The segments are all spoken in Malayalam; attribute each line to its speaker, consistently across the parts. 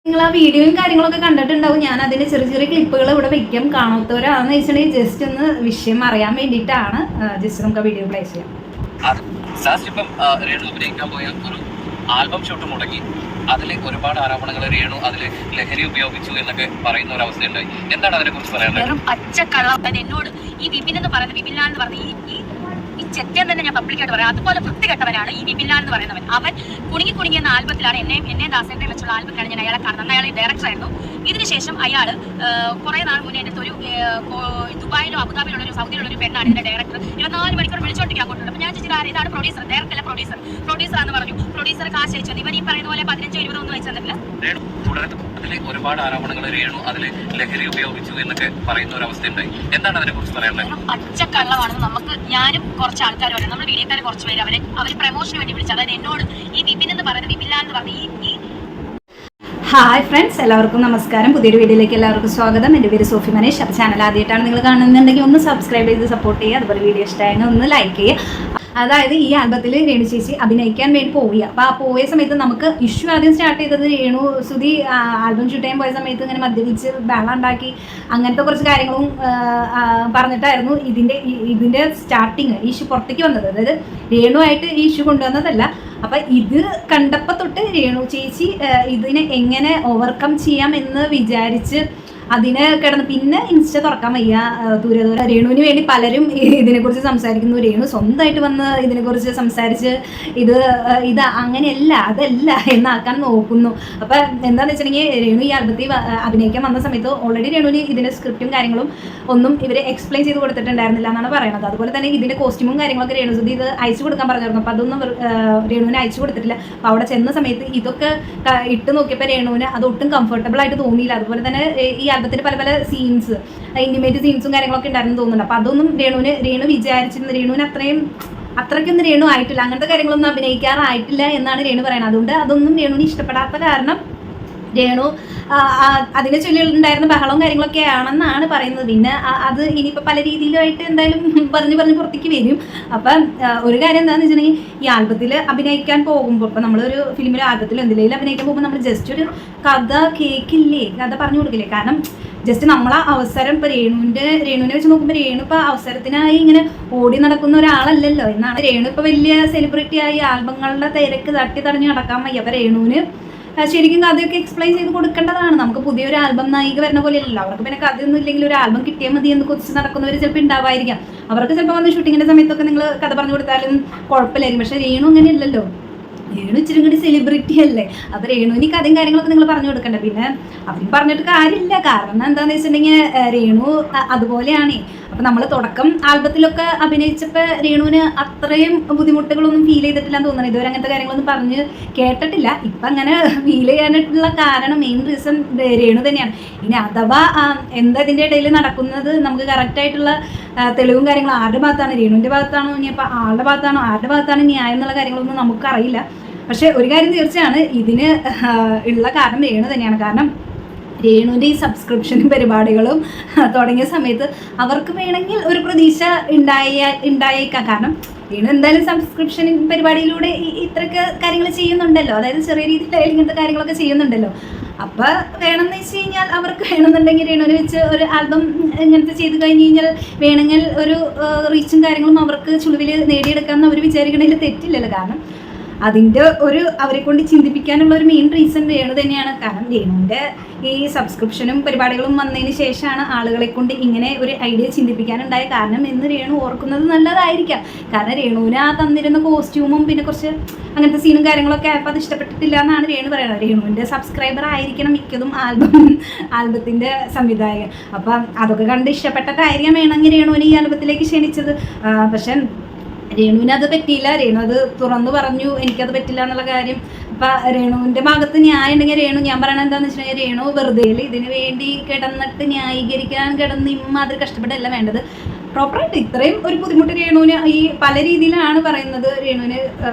Speaker 1: നിങ്ങൾ ആ വീഡിയോയും കാര്യങ്ങളൊക്കെ കണ്ടിട്ടുണ്ടാവും. ഞാൻ അതിന്റെ ചെറിയ ചെറിയ ക്ലിപ്പുകൾ ഇവിടെ വെക്കാം. കാണാത്തവരാണെന്ന് വെച്ചിട്ടുണ്ടെങ്കിൽ ജസ്റ്റ് ഒന്ന് വിഷയം അറിയാൻ വേണ്ടിയിട്ടാണ്. ജസ്റ്റ് നമുക്ക് ആ വീഡിയോ പ്ലേ ചെയ്യാം.
Speaker 2: അഭിനയിക്കാൻ പോയ ഒരു ആൽബം ഷൂട്ട് മുടങ്ങി. അതിൽ ഒരുപാട് ആരോപണങ്ങൾ രേണു അതിൽ ലഹരി ഉപയോഗിച്ചു എന്നൊക്കെ പറയുന്ന ഒരു അവസ്ഥയുണ്ടായി. എന്താണ് അതിനെ കുറിച്ച് പറയാനുള്ളത്?
Speaker 3: പച്ചക്കള്ളം എന്നോട് ഈ വിപിൻ എന്ന് പറയുന്നത്, വിപിൻലാൽ എന്ന് പറഞ്ഞ ഈ ചെറ്റൻ തന്നെ ഞാൻ പബ്ലിക്കായിട്ട് പറയാം. അതുപോലെ വൃത്തികെട്ടവനാണ് ഈ വിപിൻലാൽ എന്ന് പറയുന്നവൻ. അവൻ കുണുങ്ങി എന്ന ആൽബത്തിലാണ് എന്നെ ദാസേട്ടനെ വെച്ചുള്ള ആൽബത്തിലാണ് ഞാൻ അയാളെ കാണുന്നത്. അയാൾ ഡയറക്ടർ ആയിരുന്നു. ഇതിനുശേഷം അയാൾ കുറെ നാൾ മുന്നേ എൻ്റെ ഒരു ദുബായിലോ അബുദാബിയിലുള്ള ഒരു സൗദിയിലുള്ള ഒരു പെണ്ണാണ് ഇതിന്റെ ഡയറക്ടർ. 24 മണിക്കൂർ വിളിച്ചോണ്ടിരിക്കാൻ കൊണ്ടുണ്ട്. അപ്പൊ ഞാൻ ചോദിച്ചാൽ ഇതാണ് പ്രൊഡ്യൂസർ, ഡയറക്ടർ അല്ല പ്രൊഡ്യൂസർ ആണെന്ന് പറഞ്ഞു. പ്രൊഡ്യൂസർ കാശ് അയച്ചത് ഇവൻ ഈ പറയുന്ന പോലെ 15-20 ഒന്നും അയച്ചു തന്നിട്ടില്ല.
Speaker 2: ഒരുപാട് ആരോപണങ്ങൾ രേണു അതിൽ ലഹരി ഉപയോഗിച്ചു എന്നൊക്കെ പറയുന്ന ഒരു അവസ്ഥയുണ്ടായി. എന്താണ് അതിനെ കുറിച്ച് പറയാനുള്ളത്?
Speaker 3: പച്ചക്കള്ളമാണെന്ന് നമുക്ക് ഞാനും കുറച്ച് ആൾക്കാരും നമ്മുടെ വീഡിയോക്കാർ കുറച്ച് പേര് അവർ പ്രമോഷന് വേണ്ടി വിളിച്ചു. അതായത് എന്നോട് ഈ വിപിൻ എന്ന് പറയുന്നത്, വിപിൻലാൽ എന്ന് പറഞ്ഞ ഈ
Speaker 1: ഹായ് ഫ്രണ്ട്സ്, എല്ലാവർക്കും നമസ്കാരം. പുതിയൊരു വീഡിയോയിലേക്ക് എല്ലാവർക്കും സ്വാഗതം. എൻ്റെ പേര് സോഫി മനേഷ്. അപ്പോൾ ചാനൽ ആദ്യമായിട്ടാണ് നിങ്ങൾ കാണുന്നുണ്ടെങ്കിൽ ഒന്ന് സബ്സ്ക്രൈബ് ചെയ്ത് സപ്പോർട്ട് ചെയ്യുക. അതുപോലെ വീഡിയോ ഇഷ്ടമായെങ്കിൽ ഒന്ന് ലൈക്ക് ചെയ്യുക. അതായത് ഈ ആൽബത്തിൽ രേണു ചേച്ചി അഭിനയിക്കാൻ വേണ്ടി പോവുക. അപ്പോൾ ആ പോയ സമയത്ത് നമുക്ക് ഇഷ്യൂ ആദ്യം സ്റ്റാർട്ട് ചെയ്തത് രേണു സുധി ആൽബം ഷൂട്ട് ചെയ്യാൻ പോയ സമയത്ത് ഇങ്ങനെ മദ്യപിച്ച് ബഹളം ഉണ്ടാക്കി അങ്ങനത്തെ കുറച്ച് കാര്യങ്ങളും പറഞ്ഞിട്ടായിരുന്നു ഇതിൻ്റെ സ്റ്റാർട്ടിങ് ഈ ഇഷ്യൂ പുറത്തേക്ക് വന്നത്. അതായത് രേണു ആയിട്ട് ഈ ഇഷ്യൂ കൊണ്ടുവന്നതല്ല. അപ്പം ഇത് കണ്ടപ്പോൾ തൊട്ട് രേണു ചേച്ചി ഇതിനെ എങ്ങനെ ഓവർകം ചെയ്യാം എന്ന് വിചാരിച്ച് അതിനെ കിടന്ന് പിന്നെ ഇൻസ്റ്റ തുറക്കാൻ വയ്യ. ദൂരെ രേണുവിന് വേണ്ടി പലരും ഇതിനെക്കുറിച്ച് സംസാരിക്കുന്നു. രേണു സ്വന്തമായിട്ട് വന്ന് ഇതിനെക്കുറിച്ച് സംസാരിച്ച് ഇത് അങ്ങനെയല്ല അതല്ല എന്നാക്കാൻ നോക്കുന്നു. അപ്പം എന്താണെന്ന് വെച്ചിട്ടുണ്ടെങ്കിൽ രേണു ഈ ആൽബത്തിൽ അഭിനയിക്കാൻ വന്ന സമയത്ത് ഓൾറെഡി രേണുവിന് ഇതിൻ്റെ സ്ക്രിപ്റ്റും കാര്യങ്ങളും ഒന്നും ഇവർ എക്സ്പ്ലെയിൻ ചെയ്ത് കൊടുത്തിട്ടുണ്ടായിരുന്നില്ല എന്നാണ് പറയുന്നത്. അതുപോലെ തന്നെ ഇതിൻ്റെ കോസ്റ്റ്യൂമും കാര്യങ്ങളൊക്കെ രേണു സുധി ഇത് അയച്ചു കൊടുക്കാൻ പറഞ്ഞിരുന്നു. അപ്പോൾ അതൊന്നും രേണുവിന് അയച്ചു കൊടുത്തിട്ടില്ല. അപ്പോൾ അവിടെ ചെന്ന സമയത്ത് ഇതൊക്കെ ഇട്ട് നോക്കിയപ്പോൾ രേണുവിന് അത് ഒട്ടും കംഫർട്ടബിൾ ആയിട്ട് തോന്നിയില്ല. അതുപോലെ തന്നെ ഈ ആൽബത്തിന് പല സീൻസ്, ഇന്റിമേറ്റ് സീൻസും കാര്യങ്ങളൊക്കെ ഉണ്ടായിരുന്നു തോന്നുന്നുണ്ട്. അപ്പോൾ അതൊന്നും രേണു വിചാരിച്ചിരുന്നു. രേണുവിന് അത്രയ്ക്കൊന്നും രേണു ആയിട്ടില്ല, അങ്ങനത്തെ കാര്യങ്ങളൊന്നും അഭിനയിക്കാറായിട്ടില്ല എന്നാണ് രേണു പറയുന്നത്. അതുകൊണ്ട് അതൊന്നും രേണുവിന് ഇഷ്ടപ്പെടാത്ത കാരണം രേണു അതിനെ ചൊല്ലിയിട്ടുണ്ടായിരുന്ന ബഹളവും കാര്യങ്ങളൊക്കെ ആണെന്നാണ് പറയുന്നത്. പിന്നെ അത് ഇനിയിപ്പോൾ പല രീതിയിലുമായിട്ട് എന്തായാലും പറഞ്ഞ് പുറത്തേക്ക് വരും. അപ്പം ഒരു കാര്യം എന്താണെന്ന് വെച്ചിട്ടുണ്ടെങ്കിൽ ഈ ആൽബത്തിൽ അഭിനയിക്കാൻ പോകുമ്പോൾ, ഇപ്പോൾ നമ്മളൊരു ഫിലിമിലോ ആൽബത്തിലോ എന്തെങ്കിലും അഭിനയിക്കാൻ പോകുമ്പോൾ നമ്മൾ ജസ്റ്റ് ഒരു കഥ കേൾക്കില്ലേ, കഥ പറഞ്ഞു കൊടുക്കില്ലേ. കാരണം ജസ്റ്റ് നമ്മളെ അവസരം ഇപ്പോൾ രേണുവിനെ വെച്ച് നോക്കുമ്പോൾ രേണു ഇപ്പോൾ അവസരത്തിനായി ഇങ്ങനെ ഓടി നടക്കുന്ന ഒരാളല്ലല്ലോ എന്നാണ്. രേണു ഇപ്പോൾ വലിയ സെലിബ്രിറ്റി ആയി ആൽബങ്ങളുടെ തിരക്ക് തട്ടി തടഞ്ഞ് നടക്കാൻ വയ്യ. അപ്പോൾ രേണുവിന് ശരിക്കും കഥയൊക്കെ എക്സ്പ്ലെയിൻ ചെയ്ത് കൊടുക്കേണ്ടതാണ്. നമുക്ക് പുതിയൊരു ആൽബം നായിക വരുന്ന പോലെയല്ലോ. അവർക്ക് പിന്നെ കഥയൊന്നും ഇല്ലെങ്കിൽ ഒരു ആൽബം കിട്ടിയാൽ മതി എന്ന് കൊച്ചു നടക്കുന്നവർ ചിലപ്പോൾ ഉണ്ടാവായിരിക്കാം. അവർക്ക് ചിലപ്പോൾ വന്ന് ഷൂട്ടിങ്ങിൻ്റെ സമയത്തൊക്കെ നിങ്ങൾ കഥ പറഞ്ഞു കൊടുത്താലും കുഴപ്പമില്ലായിരിക്കും. പക്ഷേ രേണു അങ്ങനെയല്ലല്ലോ. രേണു ഇച്ചിരി കൂടി സെലിബ്രിറ്റി അല്ലേ. അപ്പോൾ രേണുവിന് കഥയും കാര്യങ്ങളൊക്കെ നിങ്ങൾ പറഞ്ഞു കൊടുക്കണ്ട. പിന്നെ അവരും പറഞ്ഞിട്ട് കാര്യമില്ല. കാരണം എന്താണെന്ന് വെച്ചിട്ടുണ്ടെങ്കിൽ രേണു അതുപോലെയാണ്. അപ്പോൾ നമ്മൾ തുടക്കം ആൽബത്തിലൊക്കെ അഭിനയിച്ചപ്പോൾ രേണുവിന് അത്രയും ബുദ്ധിമുട്ടുകളൊന്നും ഫീൽ ചെയ്തിട്ടില്ല എന്ന് തോന്നുന്നു. ഇതുവരെ അങ്ങനത്തെ കാര്യങ്ങളൊന്നും പറഞ്ഞ് കേട്ടിട്ടില്ല. ഇപ്പം അങ്ങനെ ഫീൽ ചെയ്യാനായിട്ടുള്ള കാരണം മെയിൻ റീസൺ രേണു തന്നെയാണ്. ഇനി അഥവാ എന്താ ഇതിൻ്റെ ഇടയിൽ നടക്കുന്നത് നമുക്ക് കറക്റ്റായിട്ടുള്ള തെളിവും കാര്യങ്ങളും ആരുടെ ഭാഗത്താണ്, രേണുവിൻ്റെ ഭാഗത്താണോ ഇനിയിപ്പോൾ ആളുടെ ഭാഗത്താണോ, ആരുടെ ഭാഗത്താണ് ന്യായം എന്നുള്ള കാര്യങ്ങളൊന്നും നമുക്കറിയില്ല. പക്ഷേ ഒരു കാര്യം തീർച്ചയാണ്, ഇതിന് ഉള്ള കാരണം രേണു തന്നെയാണ്. കാരണം രേണുവിൻ്റെ ഈ സബ്സ്ക്രിപ്ഷനും പരിപാടികളും തുടങ്ങിയ സമയത്ത് അവർക്ക് വേണമെങ്കിൽ ഒരു പ്രതീക്ഷ ഉണ്ടായേക്കാം. കാരണം രേണു എന്തായാലും സബ്സ്ക്രിപ്ഷൻ പരിപാടിയിലൂടെ ഇത്രയൊക്കെ കാര്യങ്ങൾ ചെയ്യുന്നുണ്ടല്ലോ. അതായത് ചെറിയ രീതിയിലായാലും ഇങ്ങനത്തെ കാര്യങ്ങളൊക്കെ ചെയ്യുന്നുണ്ടല്ലോ. അപ്പോൾ വേണമെന്ന് വെച്ച് കഴിഞ്ഞാൽ അവർക്ക് വേണമെന്നുണ്ടെങ്കിൽ രേണുവിനെ വെച്ച് ഒരു ആൽബം ഇങ്ങനത്തെ ചെയ്ത് കഴിഞ്ഞ് കഴിഞ്ഞാൽ വേണമെങ്കിൽ ഒരു റീച്ചും കാര്യങ്ങളും അവർക്ക് ചുളിവിൽ നേടിയെടുക്കാമെന്ന് അവർ വിചാരിക്കണതിൽ തെറ്റില്ലല്ലോ. കാരണം അതിൻ്റെ അവരെ കൊണ്ട് ചിന്തിപ്പിക്കാനുള്ള ഒരു മെയിൻ റീസൺ രേണു തന്നെയാണ്. കാരണം രേണുവിൻ്റെ ഈ സബ്സ്ക്രിപ്ഷനും പരിപാടികളും വന്നതിന് ശേഷമാണ് ആളുകളെ കൊണ്ട് ഇങ്ങനെ ഒരു ഐഡിയ ചിന്തിപ്പിക്കാനുണ്ടായ കാരണം എന്ന് രേണു ഓർക്കുന്നത് നല്ലതായിരിക്കാം. കാരണം രേണുവിന് തന്നിരുന്ന കോസ്റ്റ്യൂമും പിന്നെ കുറച്ച് അങ്ങനത്തെ സീനും കാര്യങ്ങളൊക്കെ ആയപ്പോൾ അത് ഇഷ്ടപ്പെട്ടിട്ടില്ല എന്നാണ് രേണു പറയുന്നത്. രേണുവിൻ്റെ സബ്സ്ക്രൈബർ ആയിരിക്കണം മിക്കതും ആൽബത്തിൻ്റെ സംവിധായകൻ. അപ്പം അതൊക്കെ കണ്ട് ഇഷ്ടപ്പെട്ടിട്ടായിരിക്കാം വേണമെങ്കിൽ രേണുവിനെ ഈ ആൽബത്തിലേക്ക് ക്ഷണിച്ചത്. പക്ഷെ രേണുവിന് അത് പറ്റിയില്ല. രേണു അത് തുറന്നു പറഞ്ഞു, എനിക്കത് പറ്റില്ല എന്നുള്ള കാര്യം. അപ്പം രേണുവിൻ്റെ ഭാഗത്ത് ന്യായം ഉണ്ടെങ്കിൽ ഞാൻ പറയണത് എന്താണെന്ന് വെച്ചിട്ടുണ്ടെങ്കിൽ രേണു വെറുതെ ഇതിന് വേണ്ടി കിടന്നിട്ട് ന്യായീകരിക്കാൻ കിടന്ന് ഇമ്മാതിരി കഷ്ടപ്പെടല്ല വേണ്ടത്. പ്രോപ്പറായിട്ട് ഇത്രയും ഒരു ബുദ്ധിമുട്ട് രേണുവിന് ഈ പല രീതിയിലാണ് പറയുന്നത്. രേണുവിന്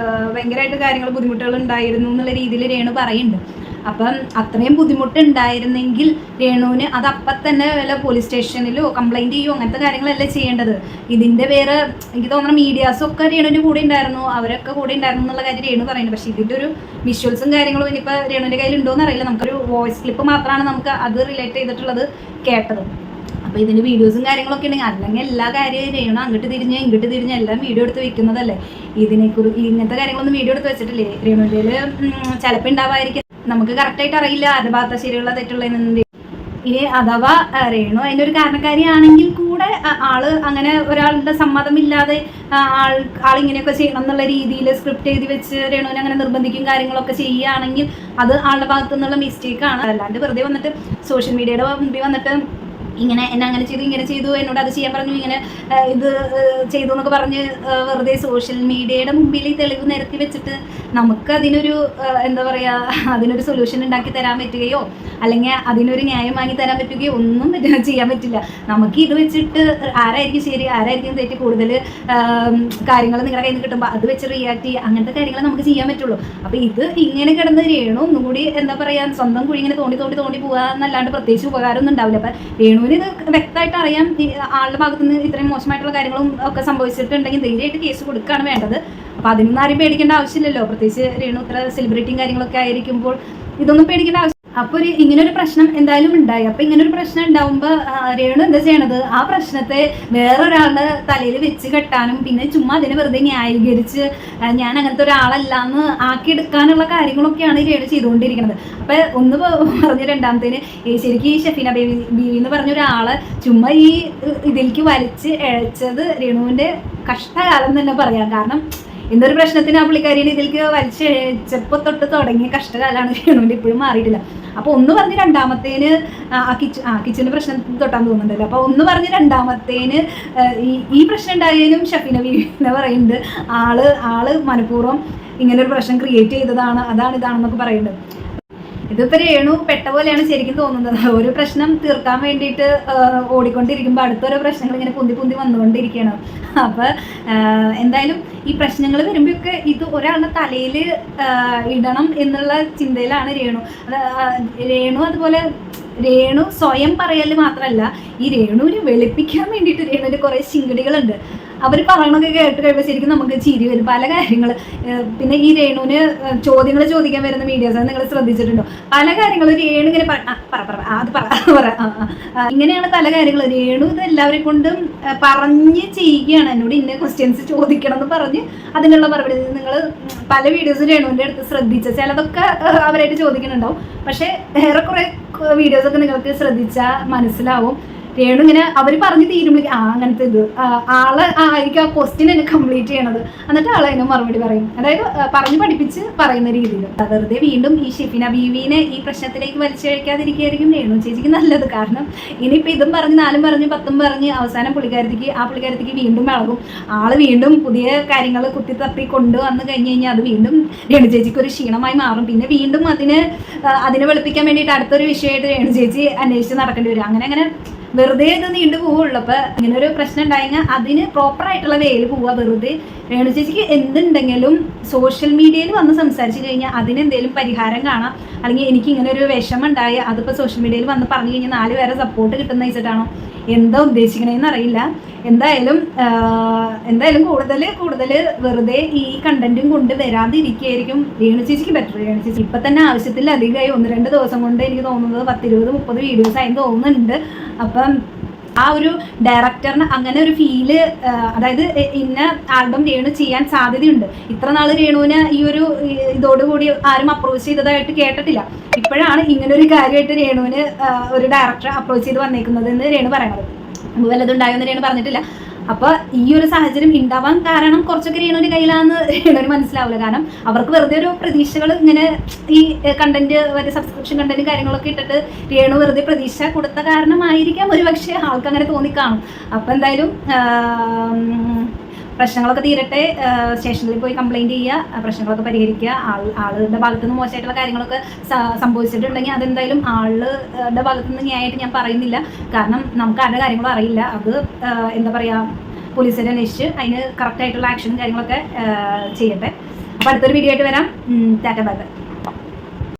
Speaker 1: ഭയങ്കരമായിട്ട് കാര്യങ്ങൾ ബുദ്ധിമുട്ടുകൾ ഉണ്ടായിരുന്നു എന്നുള്ള രീതിയിൽ രേണു പറയുന്നുണ്ട്. അപ്പം അത്രയും ബുദ്ധിമുട്ടുണ്ടായിരുന്നെങ്കിൽ രേണുവിന് അത് അപ്പം തന്നെ വല്ല പോലീസ് സ്റ്റേഷനിലോ കംപ്ലൈൻറ്റ് ചെയ്യുമോ അങ്ങനത്തെ കാര്യങ്ങളല്ലേ ചെയ്യേണ്ടത്. ഇതിൻ്റെ വേറെ എനിക്ക് തോന്നുന്ന മീഡിയാസൊക്കെ രേണുവിൻ്റെ കൂടെ ഉണ്ടായിരുന്നു, അവരൊക്കെ കൂടെ ഉണ്ടായിരുന്നു എന്നുള്ള കാര്യം രേണു പറയുന്നത്. പക്ഷേ ഇതിൻ്റെ ഒരു വിഷ്വൽസും കാര്യങ്ങളും ഇനിയിപ്പോൾ രേണുവിൻ്റെ കയ്യിൽ ഉണ്ടോയെന്ന് അറിയില്ല. നമുക്കൊരു വോയിസ് ക്ലിപ്പ് മാത്രമാണ് നമുക്ക് അത് റിലേറ്റ് ചെയ്തിട്ടുള്ളത് കേട്ടത്. അപ്പോൾ ഇതിൻ്റെ വീഡിയോസും കാര്യങ്ങളൊക്കെ ഉണ്ടെങ്കിൽ അല്ലെങ്കിൽ എല്ലാ കാര്യവും രേണു അങ്ങോട്ട് തിരിഞ്ഞ് ഇങ്ങോട്ട് തിരിഞ്ഞ് എല്ലാം വീഡിയോ എടുത്ത് വെക്കുന്നതല്ലേ. ഇങ്ങനത്തെ കാര്യങ്ങളൊന്നും വീഡിയോ എടുത്ത് വെച്ചിട്ടില്ലേ രേണുവിൻ്റെ ചിലപ്പോൾ ഉണ്ടാവായിരിക്കും. നമുക്ക് കറക്റ്റായിട്ട് അറിയില്ല ആരുടെ ഭാഗത്ത് ശരിയുള്ള തെറ്റുള്ളതെന്നുണ്ട്. ഇനി അഥവാ രേണു അതിൻ്റെ ഒരു കാരണക്കാരിയാണെങ്കിൽ കൂടെ ആള് അങ്ങനെ ഒരാളുടെ സമ്മതമില്ലാതെ ആളിങ്ങനെയൊക്കെ ചെയ്യണം എന്നുള്ള രീതിയിൽ സ്ക്രിപ്റ്റ് എഴുതി വെച്ച് രേണുവിനെ അങ്ങനെ നിർബന്ധിക്കും കാര്യങ്ങളൊക്കെ ചെയ്യുകയാണെങ്കിൽ അത് ആളുടെ ഭാഗത്തു നിന്നുള്ള മിസ്റ്റേക്കാണ്. അല്ലാണ്ട് വെറുതെ വന്നിട്ട് സോഷ്യൽ മീഡിയയുടെ മുമ്പിൽ വന്നിട്ട് ഇങ്ങനെ എന്നെ അങ്ങനെ ചെയ്തു ഇങ്ങനെ ചെയ്തു എന്നോട് അത് ചെയ്യാൻ പറഞ്ഞു ഇങ്ങനെ ഇത് ചെയ്തു എന്നൊക്കെ പറഞ്ഞ് വെറുതെ സോഷ്യൽ മീഡിയയുടെ മുമ്പിൽ ഈ തെളിവ് നിരത്തി വെച്ചിട്ട് നമുക്ക് അതിനൊരു എന്താ പറയുക അതിനൊരു സൊല്യൂഷൻ ഉണ്ടാക്കി തരാൻ പറ്റുകയോ അല്ലെങ്കിൽ അതിനൊരു ന്യായം വാങ്ങി തരാൻ പറ്റുകയോ ഒന്നും ചെയ്യാൻ പറ്റില്ല. നമുക്ക് ഇത് വെച്ചിട്ട് ആരായിരിക്കും ശരി ആരായിരിക്കും തെറ്റി കൂടുതൽ കാര്യങ്ങൾ നിങ്ങളുടെ കയ്യിൽ നിന്ന് കിട്ടുമ്പോൾ അത് വെച്ച് റിയാക്ട് ചെയ്യുക അങ്ങനത്തെ കാര്യങ്ങൾ നമുക്ക് ചെയ്യാൻ പറ്റുള്ളൂ. അപ്പോൾ ഇത് ഇങ്ങനെ കിടന്ന് രേണു ഒന്നും കൂടി എന്താ പറയുക സ്വന്തം കുഴി ഇങ്ങനെ തോണ്ടി പോകുക എന്നല്ലാണ്ട് പ്രത്യേകിച്ച് ഉപകാരമൊന്നും ഉണ്ടാവില്ല. അപ്പം രേണുവിന് ഇത് വ്യക്തമായിട്ട് അറിയാം ആളുടെ ഭാഗത്തുനിന്ന് ഇത്രയും മോശമായിട്ടുള്ള കാര്യങ്ങളും ഒക്കെ സംഭവിച്ചിട്ടുണ്ടെങ്കിൽ ധൈര്യമായിട്ട് കേസ് കൊടുക്കുകയാണ് വേണ്ടത്. അപ്പോൾ അതിനൊന്നും ആരും പേടിക്കേണ്ട ആവശ്യമില്ലല്ലോ. പ്രത്യേകിച്ച് രേണു ഇത്ര സെലിബ്രിറ്റിയും കാര്യങ്ങളൊക്കെ ആയിരിക്കുമ്പോൾ ഇതൊന്നും പേടിക്കേണ്ട ആവശ്യം. അപ്പോൾ ഇങ്ങനൊരു പ്രശ്നം എന്തായാലും ഉണ്ടായി. അപ്പോൾ ഇങ്ങനൊരു പ്രശ്നം ഉണ്ടാകുമ്പോൾ രേണു എന്താ ചെയ്യണത് ആ പ്രശ്നത്തെ വേറൊരാളുടെ തലയിൽ വെച്ച് കെട്ടാനും പിന്നെ ചുമ്മാ അതിനെ വെറുതെ ന്യായീകരിച്ച് ഞാൻ അങ്ങനത്തെ ഒരാളല്ല എന്ന് ആക്കിയെടുക്കാനുള്ള കാര്യങ്ങളൊക്കെയാണ് രേണു ചെയ്തുകൊണ്ടിരിക്കുന്നത്. അപ്പോൾ ഒന്ന് പറഞ്ഞ രണ്ടാമത്തേന് ശരിക്കും ഈ ഷെഫീന ബീവി എന്ന് പറഞ്ഞ ഒരാളെ ചുമ്മാ ഈ ഇതിലേക്ക് വലിച്ച് ഇഴച്ചത് രേണുവിൻ്റെ കഷ്ടകാലം തന്നെ പറയാം. കാരണം എന്തൊരു പ്രശ്നത്തിന് ആ പുള്ളിക്കാരിനെ ഇതിലേക്ക് വലിച്ചപ്പോൾ തൊട്ട് തുടങ്ങിയ കഷ്ടകാലമാണ് രേണുവിൻ്റെ ഇപ്പോഴും മാറിയിട്ടില്ല. അപ്പോൾ ഒന്ന് പറഞ്ഞ് രണ്ടാമത്തേന് കിച്ചൻ്റെ പ്രശ്നം തൊട്ടാൻ തോന്നുന്നുണ്ടല്ലോ. അപ്പോൾ ഒന്ന് പറഞ്ഞ് രണ്ടാമത്തേന് ഈ പ്രശ്നം ഉണ്ടായാലും ഷഫീന ബീവിനെ പറയുന്നുണ്ട് ആള് മനഃപൂർവ്വം ഇങ്ങനൊരു പ്രശ്നം ക്രിയേറ്റ് ചെയ്തതാണ് ഇതാണെന്നൊക്കെ പറയുന്നുണ്ട്. ഇതിപ്പോൾ രേണു പെട്ട പോലെയാണ് ശരിക്കും തോന്നുന്നത്. ഒരു പ്രശ്നം തീർക്കാൻ വേണ്ടിയിട്ട് ഓടിക്കൊണ്ടിരിക്കുമ്പോൾ അടുത്തോരോ പ്രശ്നങ്ങൾ ഇങ്ങനെ പൊന്തി വന്നുകൊണ്ടിരിക്കുകയാണ്. അപ്പോൾ എന്തായാലും ഈ പ്രശ്നങ്ങൾ വരുമ്പോഴൊക്കെ ഇത് ഒരാളുടെ തലയിൽ ഇടണം എന്നുള്ള ചിന്തയിലാണ് രേണു. അതുപോലെ രേണു സ്വയം പറയൽ മാത്രമല്ല ഈ രേണുവിനെ വെളുപ്പിക്കാൻ വേണ്ടിയിട്ട് രേണുവിന് കുറേ ശിങ്കടികളുണ്ട്. അവർ പറയണൊക്കെ കേട്ട് കഴിയുമ്പോൾ ശരിക്കും നമുക്ക് ചിരി വരും പല കാര്യങ്ങൾ. പിന്നെ ഈ രേണുവിന് ചോദ്യങ്ങൾ ചോദിക്കാൻ വരുന്ന മീഡിയാസ് നിങ്ങൾ ശ്രദ്ധിച്ചിട്ടുണ്ടോ? പല കാര്യങ്ങളും രേണു ഇങ്ങനെ ഇങ്ങനെയാണ് പല കാര്യങ്ങൾ. രേണു ഇത് എല്ലാവരെ കൊണ്ടും പറഞ്ഞ് ചെയ്യുകയാണ്. എന്നോട് ഇന്ന ക്വസ്റ്റ്യൻസ് ചോദിക്കണം എന്ന് പറഞ്ഞ് അതിനുള്ള മറുപടി നിങ്ങൾ പല വീഡിയോസും രേണുവിൻ്റെ അടുത്ത് ശ്രദ്ധിച്ച ചിലതൊക്കെ അവരായിട്ട് ചോദിക്കുന്നുണ്ടാവും. പക്ഷേ ഏറെക്കുറെ വീഡിയോസൊക്കെ നിങ്ങൾക്ക് ശ്രദ്ധിച്ചാൽ മനസ്സിലാവും രേണു ഇങ്ങനെ അവർ പറഞ്ഞ് തീരുമ്പോഴേക്കും അങ്ങനത്തെ ഇത് ആയിരിക്കും ആ ക്വസ്റ്റ്യൻ എന്നെ കംപ്ലീറ്റ് ചെയ്യണത്. എന്നിട്ട് അതിന് മറുപടി പറയും. അതായത് പറഞ്ഞ് പഠിപ്പിച്ച് പറയുന്ന രീതിയിൽ. വെറുതെ വീണ്ടും ഈ ഷെഫീന ബീവിനെ ഈ പ്രശ്നത്തിലേക്ക് വലിച്ചഴിക്കാതിരിക്കുകയായിരിക്കും രേണു ചേച്ചിക്ക് നല്ലത്. കാരണം ഇനിയിപ്പോൾ ഇതും പറഞ്ഞ് 4 പറഞ്ഞ് 10 പറഞ്ഞ് അവസാനം പുള്ളിക്കാരത്തിക്ക് വീണ്ടും ഇളകും. വീണ്ടും പുതിയ കാര്യങ്ങൾ കുത്തിത്തപ്പി കൊണ്ടുവന്ന് കഴിഞ്ഞ് കഴിഞ്ഞാൽ അത് വീണ്ടും രേണു ചേച്ചിക്ക് ഒരു ക്ഷീണമായി മാറും. പിന്നെ വീണ്ടും അതിനെ വെളുപ്പിക്കാൻ വേണ്ടിയിട്ട് അടുത്തൊരു വിഷയമായിട്ട് രേണു ചേച്ചി അന്വേഷിച്ച് നടക്കേണ്ടി വരും. അങ്ങനെ വെറുതെ ഇത് നീണ്ടു പോവുള്ളൂ. അപ്പോൾ ഇങ്ങനെ ഒരു പ്രശ്നം ഉണ്ടായെങ്കിൽ അതിന് പ്രോപ്പറായിട്ടുള്ള വേയിൽ പോവുക. വെറുതെ രേണു ചേച്ചിക്ക് എന്തുണ്ടെങ്കിലും സോഷ്യൽ മീഡിയയിൽ വന്ന് സംസാരിച്ച് കഴിഞ്ഞാൽ അതിനെന്തെങ്കിലും പരിഹാരം കാണാം. അല്ലെങ്കിൽ എനിക്ക് ഇങ്ങനെ ഒരു വിഷമം ഉണ്ടായി അതിപ്പോൾ സോഷ്യൽ മീഡിയയിൽ വന്ന് പറഞ്ഞു കഴിഞ്ഞാൽ 4 പേരെ സപ്പോർട്ട് കിട്ടുന്ന വെച്ചിട്ടാണോ എന്താ ഉദ്ദേശിക്കണേന്ന് അറിയില്ല. എന്തായാലും കൂടുതൽ വെറുതെ ഈ കണ്ടന്റും കൊണ്ട് വരാതിരിക്കുകയായിരിക്കും രേണു ചേച്ചിക്ക് ബെറ്റർ. രേണു ചേച്ചി ഇപ്പം തന്നെ ആവശ്യത്തിലധികമായി 1-2 ദിവസം കൊണ്ട് എനിക്ക് തോന്നുന്നത് 10-20-30 വീഡിയോസ് ആയി തോന്നുന്നുണ്ട്. അപ്പം ആ ഒരു ഡയറക്ടറിന് അങ്ങനെ ഒരു ഫീല്, അതായത് ഇന്ന ആൽബം രേണു ചെയ്യാൻ സാധ്യതയുണ്ട്. ഇത്ര നാൾ രേണുവിന് ഈ ഒരു ഇതോടുകൂടി ആരും അപ്രോച്ച് ചെയ്തതായിട്ട് കേട്ടിട്ടില്ല. ഇപ്പോഴാണ് ഇങ്ങനൊരു കാര്യമായിട്ട് രേണുവിന് ഒരു ഡയറക്ടർ അപ്രോച്ച് ചെയ്ത് വന്നേക്കുന്നത് എന്ന് രേണു പറയണത്. വല്ലതുണ്ടായെന്ന് രേണു പറഞ്ഞിട്ടില്ല. അപ്പോൾ ഈ ഒരു സാഹചര്യം ഉണ്ടാവാൻ കാരണം കുറച്ചൊക്കെ രേണുവിൻ്റെ കയ്യിലാണെന്ന് രേണുവിന് മനസ്സിലാവില്ല. കാരണം അവർക്ക് വെറുതെ ഒരു പ്രതീക്ഷകൾ ഇങ്ങനെ ഈ കണ്ടന്റ് സബ്സ്ക്രിപ്ഷൻ കണ്ടന്റ് കാര്യങ്ങളൊക്കെ ഇട്ടിട്ട് രേണു വെറുതെ പ്രതീക്ഷ കൊടുത്ത കാരണമായിരിക്കാം ഒരു പക്ഷേ ആൾക്ക് അങ്ങനെ തോന്നിക്കാണും. അപ്പോൾ എന്തായാലും പ്രശ്നങ്ങളൊക്കെ തീരട്ടെ. സ്റ്റേഷനിൽ പോയി കംപ്ലൈൻറ്റ് ചെയ്യുക, പ്രശ്നങ്ങളൊക്കെ പരിഹരിക്കുക. ആളുടെ ഭാഗത്തു നിന്ന് മോശമായിട്ടുള്ള കാര്യങ്ങളൊക്കെ സംഭവിച്ചിട്ടുണ്ടെങ്കിൽ അതെന്തായാലും ആളുടെ ഭാഗത്തു നിന്ന് ന്യായമായിട്ട് ഞാൻ പറയുന്നില്ല. കാരണം നമുക്ക് ആരുടെ കാര്യങ്ങളും അറിയില്ല. അത് എന്താ പറയുക പോലീസുകാരെ അന്വേഷിച്ച് അതിന് കറക്റ്റായിട്ടുള്ള ആക്ഷനും കാര്യങ്ങളൊക്കെ ചെയ്യട്ടെ. അപ്പോൾ അടുത്തൊരു വീഡിയോ ആയിട്ട് വരാം. Tata bye bye.